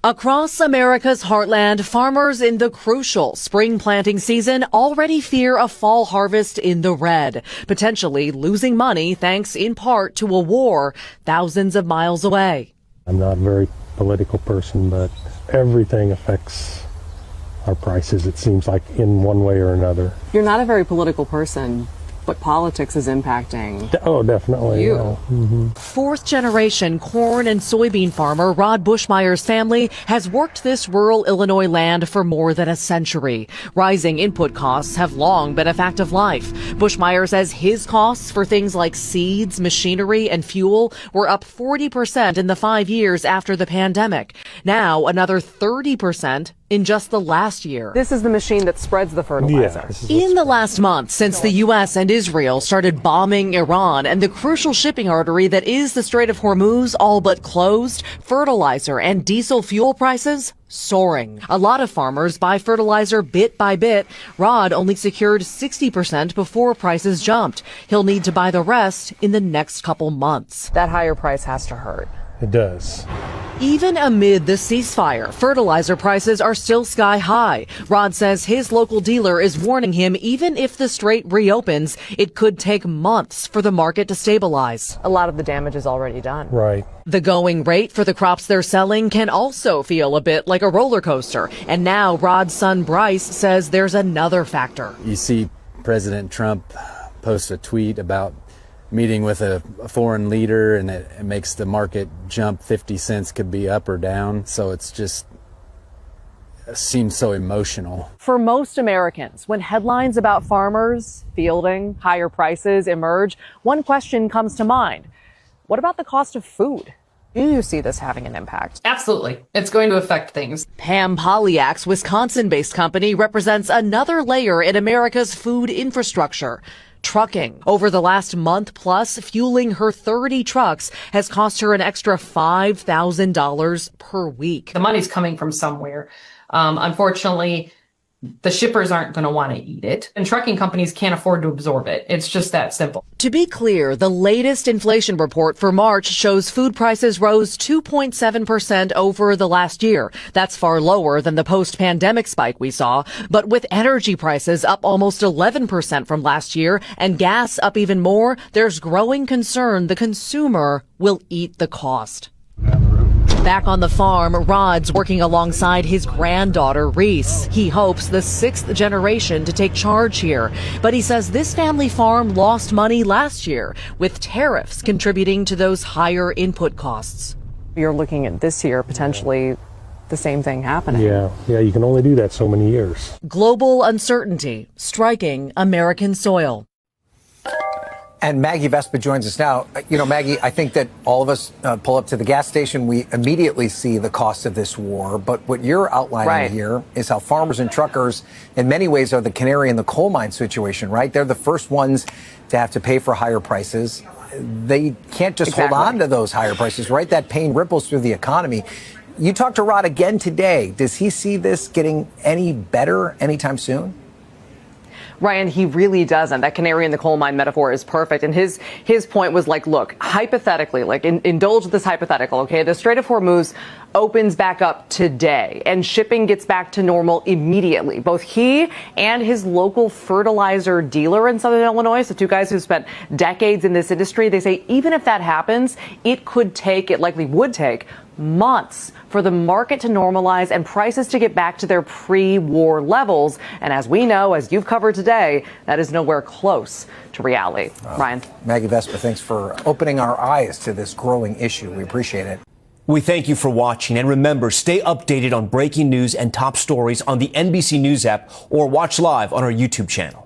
Across America's heartland, farmers in the crucial spring planting season already fear a fall harvest in the red, potentially losing money thanks in part to a war thousands of miles away. I'm not a very political person, but everything affects our prices, it seems like, in one way or another. You're not a very political person, but politics is impacting. Oh, definitely. You. Yeah. Mm-hmm. Fourth-generation corn and soybean farmer Rod Bushmeyer's family has worked this rural Illinois land for more than a century. Rising input costs have long been a fact of life. Bushmeyer says his costs for things like seeds, machinery, and fuel were up 40% in the 5 years after the pandemic. Now, another 30% in just the last year. This is the machine that spreads the fertilizer. In the last month, since the U.S. and Israel started bombing Iran and the crucial shipping artery that is the Strait of Hormuz all but closed, fertilizer and diesel fuel prices soaring. A lot of farmers buy fertilizer bit by bit. Rod only secured 60% before prices jumped. He'll need to buy the rest in the next couple months. That higher price has to hurt. It does. Even amid the ceasefire, fertilizer prices are still sky high. Rod says his local dealer is warning him even if the strait reopens, it could take months for the market to stabilize. A lot of the damage is already done. Right. The going rate for the crops they're selling can also feel a bit like a roller coaster. And now Rod's son Bryce says there's another factor. You see President Trump post a tweet about meeting with a foreign leader, and it makes the market jump 50 cents, could be up or down. So it seems so emotional. For most Americans, when headlines about farmers fielding higher prices emerge, one question comes to mind. What about the cost of food? Do you see this having an impact? Absolutely. It's going to affect things. Pam Polyak's Wisconsin-based company represents another layer in America's food infrastructure. Trucking. Over the last month plus, fueling her 30 trucks has cost her an extra $5,000 per week. The money's coming from somewhere. Unfortunately, the shippers aren't going to want to eat it, and trucking companies can't afford to absorb it. It's just that simple. To be clear, the latest inflation report for March shows food prices rose 2.7% over the last year. That's far lower than the post-pandemic spike we saw. But with energy prices up almost 11% from last year and gas up even more, there's growing concern the consumer will eat the cost. Back on the farm, Rod's working alongside his granddaughter, Reese. He hopes the sixth generation to take charge here. But he says this family farm lost money last year, with tariffs contributing to those higher input costs. You're looking at this year potentially the same thing happening. Yeah, you can only do that so many years. Global uncertainty striking American soil. And Maggie Vespa joins us now. You know, Maggie, I think that all of us pull up to the gas station, we immediately see the cost of this war. But what you're outlining here is how farmers and truckers, in many ways, are the canary in the coal mine situation, right? They're the first ones to have to pay for higher prices. They can't just hold on to those higher prices, right? That pain ripples through the economy. You talked to Rod again today. Does he see this getting any better anytime soon? Ryan, he really doesn't. That canary in the coal mine metaphor is perfect. And his point was like, look, hypothetically, indulge this hypothetical, okay? The Strait of Hormuz opens back up today and shipping gets back to normal immediately. Both he and his local fertilizer dealer in Southern Illinois, so two guys who spent decades in this industry, they say even if that happens, it likely would take months for the market to normalize and prices to get back to their pre-war levels. And as we know, as you've covered today, that is nowhere close to reality. Ryan. Maggie Vespa, thanks for opening our eyes to this growing issue. We appreciate it. We thank you for watching. And remember, stay updated on breaking news and top stories on the NBC News app or watch live on our YouTube channel.